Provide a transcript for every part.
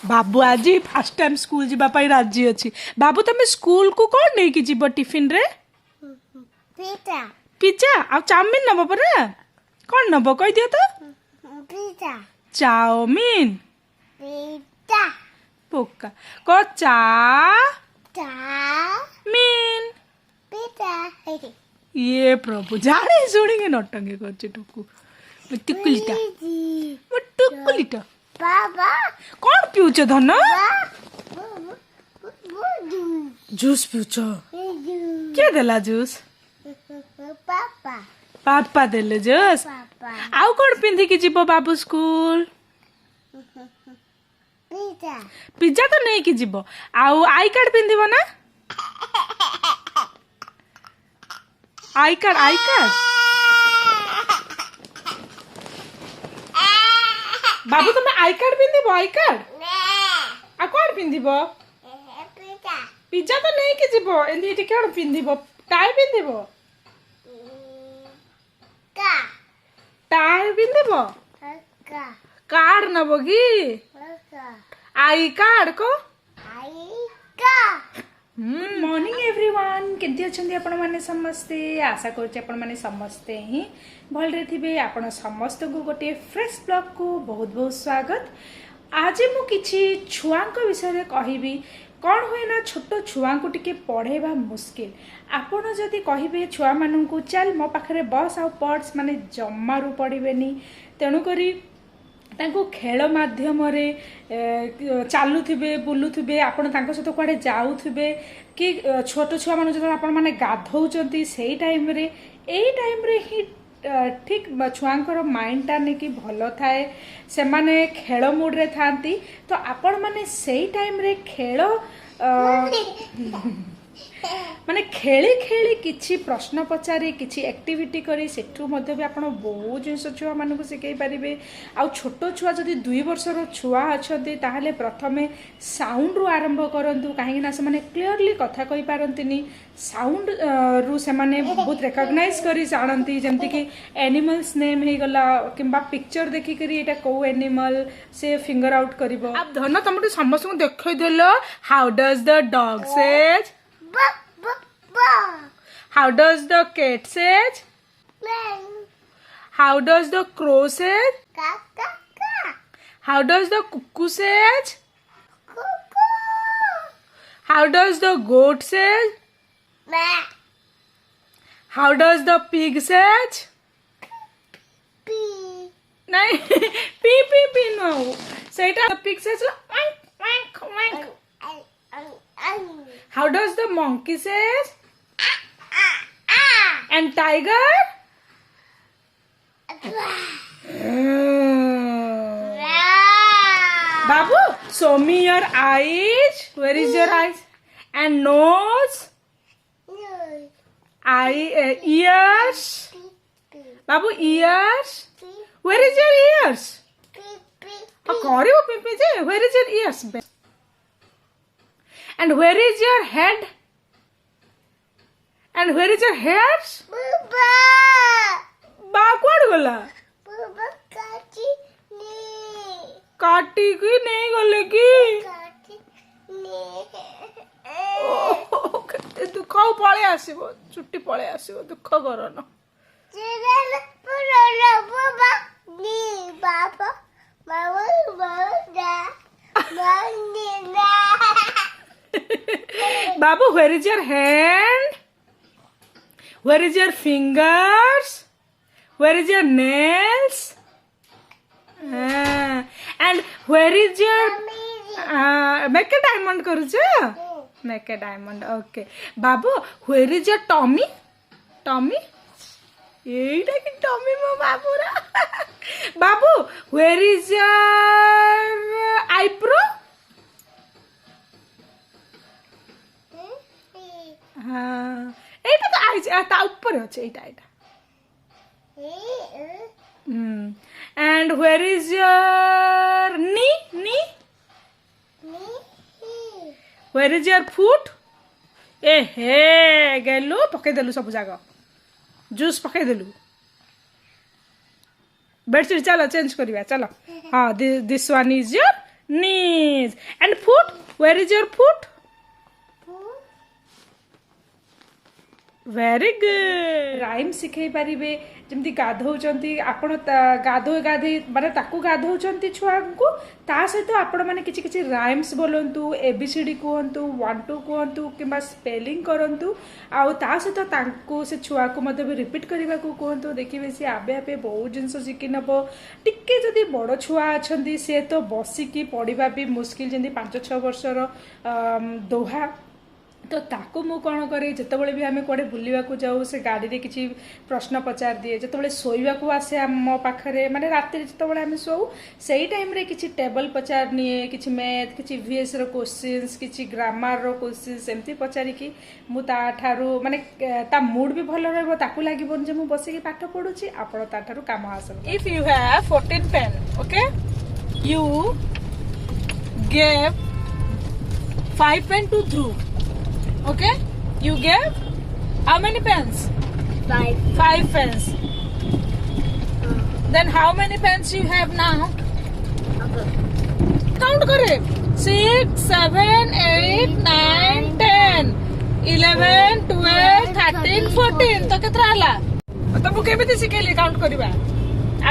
बाबू आज fast time school जावाई राजी अच्छी। बाबू तुम स्कूल को कौन नहीं कि जीव टिफिन रे? पिज्जा पिज्जा आ चाउमिन नब परा कौन नब कह दियो तो? पिज्जा चाउमिन पिज्जा पोका को चा चा मीन पिज्जा ये प्रभु जाने शुणी नटंगे कर टुकू टुकुलीटा टुकुलीटा बाबा कौन पिउच धन? जूस पिउच किए देला जूस? पापा पापा देले जूस। पापा आउ कौन पिंधि की जीव बाबू स्कूल? पिज्जा पिज्जा तो नहीं कि जीव। आउ आई कार्ड पिंधिब ना? आई कार्ड बाबू तुम आई कार्ड पिंधिब? आई कार्ड आ कौन पिंधिब? पिज्जा पिज्जा तो नहीं कि जीव एंदी कौन पिंधिब? टाई पिंधिब? का टाई पिंधिब? का कार्ड नब कि आई कार्ड को? आई का गुड मॉर्निंग एवरीवन। केमती अछंती आपण माने समस्ते? आशा करछि आपण माने समस्ते ही भलरे थिबे। आपण समस्त को गोटे फ्रेश ब्लॉग को बहुत बहुत स्वागत। आज मु किछि छुआंक विषय रे कहिबी। कौन हुए ना छोट छुआ को टिके पढ़ेबा मुश्किल। आपण जदि कहिबे छुआ मानू चल मो पाखरे बस आ पढ़ माने जम्मारू पढ़िबेनी। तेणु करी तांको खेल माध्यम रे चालुथिबे बुलुथिबे आपण तांको सहित कुआडे जाउथिबे कि छोट छुआ मानु जदि आपण माने गाधौचंती सेही टाइम रे ही ठीक छुआंकर माइंडटा ने कि भल थाए से माने खेल मूड रे थांती। तो आपण माने सेही टाइम रे खेल माने खेली खेली किछि प्रश्न पचारि किछि एक्टिविटी करी सेठू मध्य भी आपण बहुत जिनिस छुआ मानक शिखई पारिबे। आ छोट छुआ जदि 2 वर्षर छुआ अछंती ताहले प्रथमे साउंड रु आरंभ करंतु काहे ना से माने क्लियरली कथा कहि पारंतिनी। साउंड रु से माने बहुत रिकॉग्नाइज करी जानती जेमति कि एनिमल्स नेम हे गला किंबा पिक्चर देखि करी एटा को एनिमल से फिंगर आउट करिवो। अब धन तमटु समस्त को देखै देलो how does the dog says? How does the cat says? How does the crow says? How does the cuckoo says? How does the goat says? How does the pig says? नहीं P P P no. Say the pig says wank wank wank. How does the monkey says? And tiger? Babu, show me your eyes. Where is your eyes? And nose? Ears? Babu, ears? Where is your ears? Where is your ears? And where is your head? And where is your hairs? बा कौन गला? काटी की नहीं गले की दुख पळे आसीबो छुट्टी पळे आसीबो दुख करन बाबू where is your hand? Where is your fingers? Where is your nails? And where is your make a diamond करूଛ? Make a diamond. Okay. Babu where is your tummy? Tummy? एटा कि tummy मो बाबू रा बाबू where is your eyebrow? हाँ एटा तो eyes ता ऊपर আছে এটা এটা and where is your knee? Where is your foot? ए हे गेलु पके देलु सब जागा जूस पके देलु बेडशीट चलो चेंज करिया चलो हाँ this one is your knees. And foot? Where is your foot? Very good. Rhyme ଶିଖେଇ ପାରିବେ ଯେମିତି ଗାଧଉଛନ୍ତି ଆପଣ ଗାଧୋଇ ମାନେ ତାକୁ ଗାଧଉଛନ୍ତି ଛୁଆଙ୍କୁ ତା ସହିତ ଆପଣ ମାନେ କିଛି କିଛି ରାଇମ୍ସ ବୋଲନ୍ତୁ ABCD କୁହନ୍ତୁ 1 2 କୁହନ୍ତୁ କିମ୍ବା ସ୍ପେଲିଂ କରନ୍ତୁ ଆଉ ତା ସହିତ ତାଙ୍କୁ ସେ ଛୁଆକୁ ମଧ୍ୟ ବି ରିପିଟ୍ କରିବାକୁ କୁହନ୍ତୁ ଦେଖିବେ ସେ ଆପେ ଆପେ ବହୁତ ଜିନିଷ ଶିଖି ନେବ ଟିକେ ଯଦି ବଡ଼ ଛୁଆ ଅଛନ୍ତି ସେ ତ ବସିକି ପଢ଼ିବା ବି ମୁସ୍କିଲ ଯେମିତି 5-6 ବର୍ଷର ଦୋହା तो ताको मु कौन करे जितेबाला भी आम कौड़े बुलवाक जाऊ से गाड़ी रे किसी प्रश्न पचार दिए जिते शोवा आसे मो पाखे माने रात जिते आम शोऊ से टाइम रे किसी टेबल पचार निए किसी मैथ किसी VS रो क्वेश्चंस किसी ग्रामर रो क्वेश्चंस एमती पचारिकी मु ताठारू माने ता मूड भी भल रहबो ताकू लागिबोन जे मु बसिकी पाठ पढुची आपण ताठारू काम हासिल if you have 14 pen okay you give 5 pen to Dhruv. Okay, you gave how many pens? 5. 5 pens. Then how many pens you have now? Okay. Count करे 6, 7, 8, 9, 10, 11, 12, 13, 14. तो कितना आला? तो मुझे भी सिखेली count करिबा.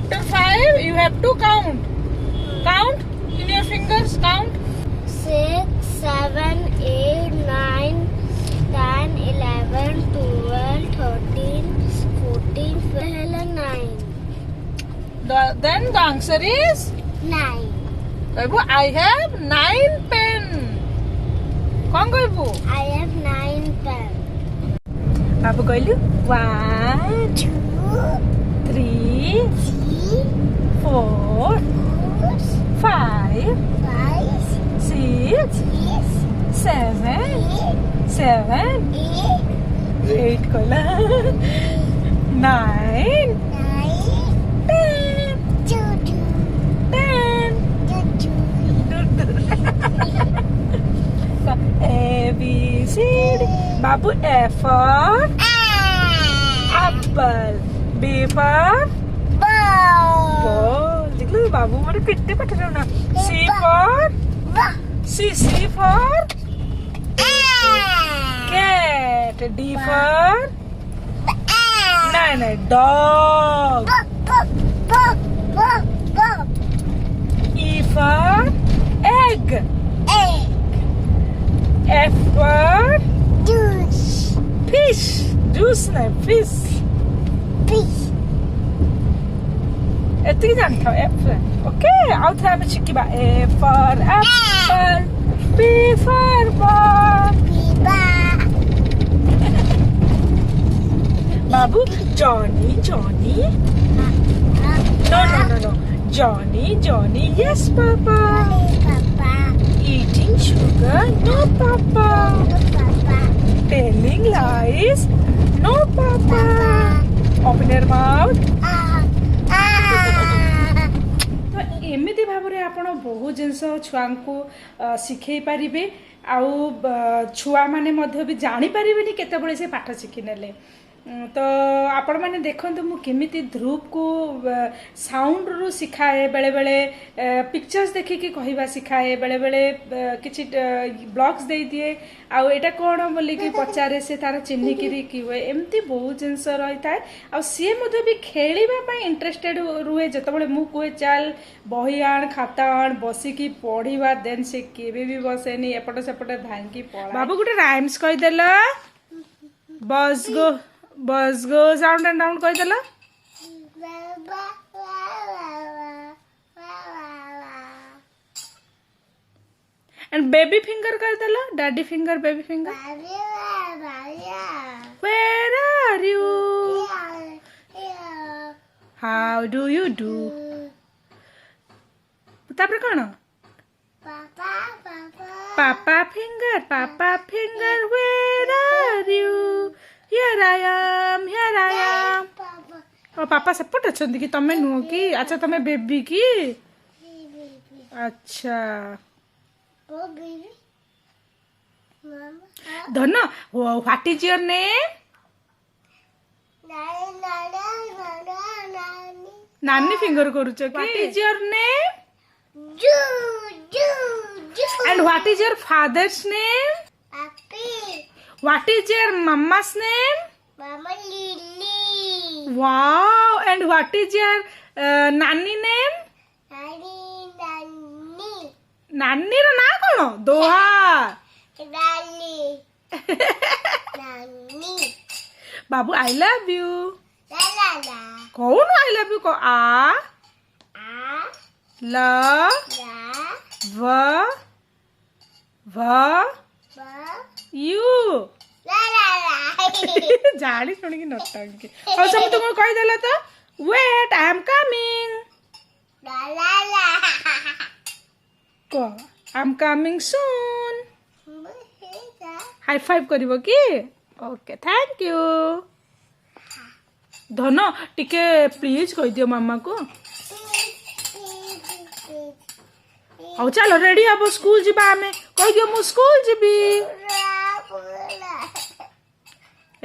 After 5, you have to count. Count in your fingers. Count. 6, 7, 8, 9, 10, 11, 12, 13, 14, 15, 9. Then the answer is 9. Babu, I have 9 pen. कौन कहबू? I have 9 pen. बाबू कहलु 1 2, 3 3, 4 5 5, 6 6, 7 8, 7 8 कहला 9 9, 10 2, 10 A B C D Babu F for apple B for ball देखलो बाबू मोरे कितने पाठ ना C for cat D for नहीं dog E for egg F for fish juice नहीं fish एतिक जानता हूँ F ओके आउ थे हमें शिखिबा A for apple B for ball Babu Johnny no Johnny yes papa eating sugar no papa telling lies no papa open your mouth तो एमती भाव में आप बहुत जिनस छुआ को शिखई पारे आउ छुआ मैंने भी जानीपारे केतबले से पाठ शिखिने तो आपण मैंने देखु मुझे ध्रुव को साउंड रु सिखाए बेले बेले पिक्चर्स देखिकी कहवा सिखाए बेले बेले किसी ब्लॉग्स दे दिए आउ एटा कौन बोलिकी पचारे से तार चिन्हिकी कि हुए एमती बहुत जिनस रही था आ सी भी खेलवाई इंटरेस्टेड रुए जिते मु कहे चल बही आण खाता आण बसिकी पढ़ा देन से केवे भी बसेनी एपट सेपटे धाइकी पढ़ा बाबू गोटे राइम्स कहीदेल bus go sound and down कहीदेल एंड बेबी फिंगर कहीदेल daddy finger baby finger where are you how do you do तापर कौन papa finger where are you here I am और पापा सेपट अच्छा कि तमें नुह कि अच्छा तमें बेबी की अच्छा धन व्हाट इज योर नेम नानी फिंगर करूच what is your name And what is your father's name? Papi. What is your mama's name? Mama Lily. Wow. And what is your nanny name? Nani. Nani. Nanny ର ନାଁ କଣ? Doha. Nani. Nani. Babu I love you. La la la. କହୁନୁ I love you କହ. A A. L La. V V Ba. U. La la la. ଜାଣି ଶୁଣିକି ନଟାଙ୍କି ହଉ ସମସ୍ତଙ୍କୁ କହିଦେଲା ତ wait I am coming La la la. କହ I am coming soon high five କରିବ କି ଓକେ ଥ୍ୟାଙ୍କ ୟୁ ଧନ ଟିକେ ପ୍ଲିଜ୍ କହିଦିଅ ମାମାକୁ ହଉ ଚାଲ ରେଡି ହବ ସ୍କୁଲ ଯିବା ଆମେ କହିଦିଅ ମୁଁ ସ୍କୁଲ ଯିବି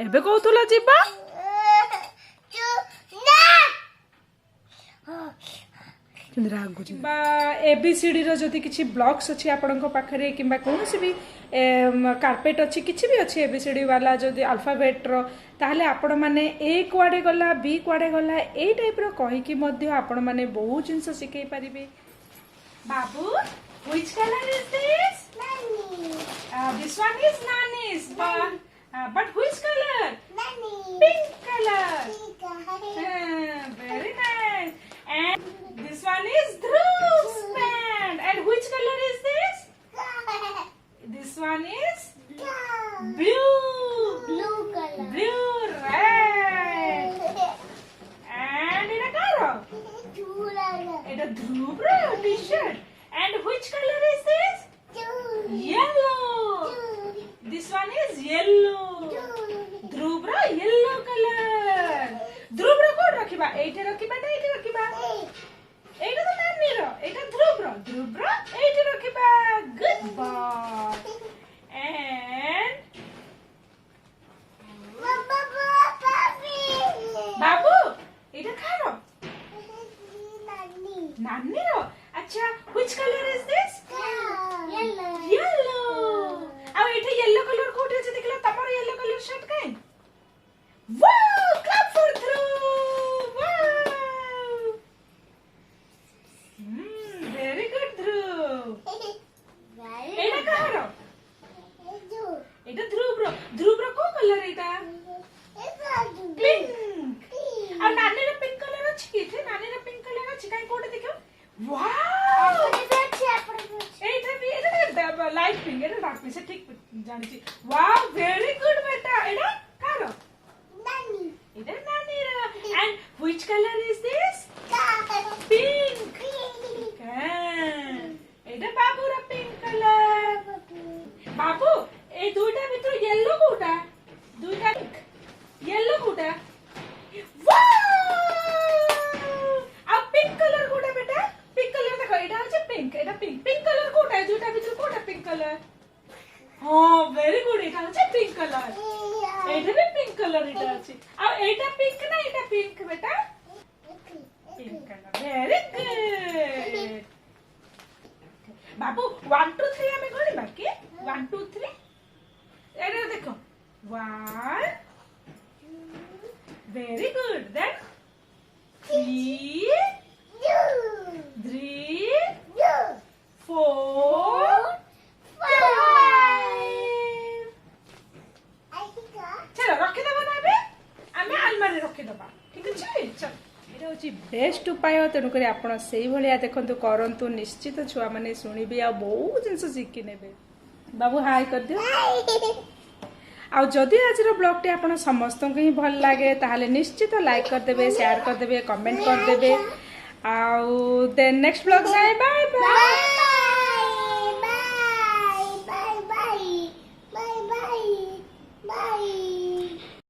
ଏବେ କହୁଥିଲ ଯିବା ବା ABCD ର ଯଦି କିଛି ବ୍ଲକ୍ସ ଅଛି ଆପଣଙ୍କ ପାଖରେ କିମ୍ବା କୌଣସି ବି କାର୍ପେଟ ଅଛି କିଛି ବି ଅଛି ABCD ବାଲା ଯଦି ଆଲଫାବେଟ୍ର ତାହେଲେ ଆପଣମାନେ A କୁଆଡ଼େ ଗଲା B କୁଆଡ଼େ ଗଲା ଏଇ ଟାଇପ୍ର କହିକି ମଧ୍ୟ ଆପଣମାନେ ବହୁତ ଜିନିଷ ଶିଖେଇ ପାରିବେ ବାବୁ which color is this? Nani. This one is Nani's but which color? Nani. Pink color. Pink. Very nice. And this one is Dhruv's pant. And which color is this? This one is blue. Blue color. Blue, red. And in a color. It's a Dhruv t-shirt. And which color is this? Yellow. This one is yellow. Dhruv yellow color. Dhruv कोड रखिबा एइटे रखिबा ना एइटे रखिबा एइटा तो नानी रो एइटा Dhruv एइटे रखिबा गुड बॉय एंड बाबू एइटा खारो नानी रो अच्छा which color is this? Yellow. अब एइटा येलो कलर कोठे अछि देखला तमर येलो कलर शर्ट काई Wow! Clap for Dhruv! Wow! Very good, Dhruv. Etah Kahar? Etah Dhruv रो को कलर एटा? Pink. आ नानी रो पिंक कलर अछि कि? थे नानी रो पिंक कलर अछि काई कोड देखो? Wow! एटा भी एटा लाइट पिंक एटा डार्क पिंक से ठीक जानि छी. Wow, very good बेटा. एटा कहार? Ida Nani ro. And which color is this? Pink. Ida Babu ro pink color. Babu, e duita vitru yellow koota? Duita pink. Yellow koota? Wow! Ab pink color koota beta? Pink color dekho ida hoche pink. Ida pink. Pink color koota hai duita vitru koota pink color? Oh, very good. Ida hoche pink color. एटा भी pink colour एटा अछि आ एटा pink ना एटा pink बेटा pink colour very good बाबू 1 2 3 हमें गणी बाकी 1 2 3 एटा देखो 1 very good then 3 4 चलो रखी दबा ना बे आमे अलमारी रखी दबा ठीक अछि चल एटा होची बेस्ट उपाय तेणु करी आपण सेही भलिया देखंतु करंतु निश्चित छुआ माने सुनिबे आ बहुत जिंस शिखि नेबे बाबू हाय कर दियो आ जदि आजर ब्लॉग टे आपण समस्त को ही भल लागे ताहाले निश्चित लाइक कर देबे शेयर कर देबे कमेंट कर देबे आ देन नेक्स्ट ब्लॉग जाए बाय बाय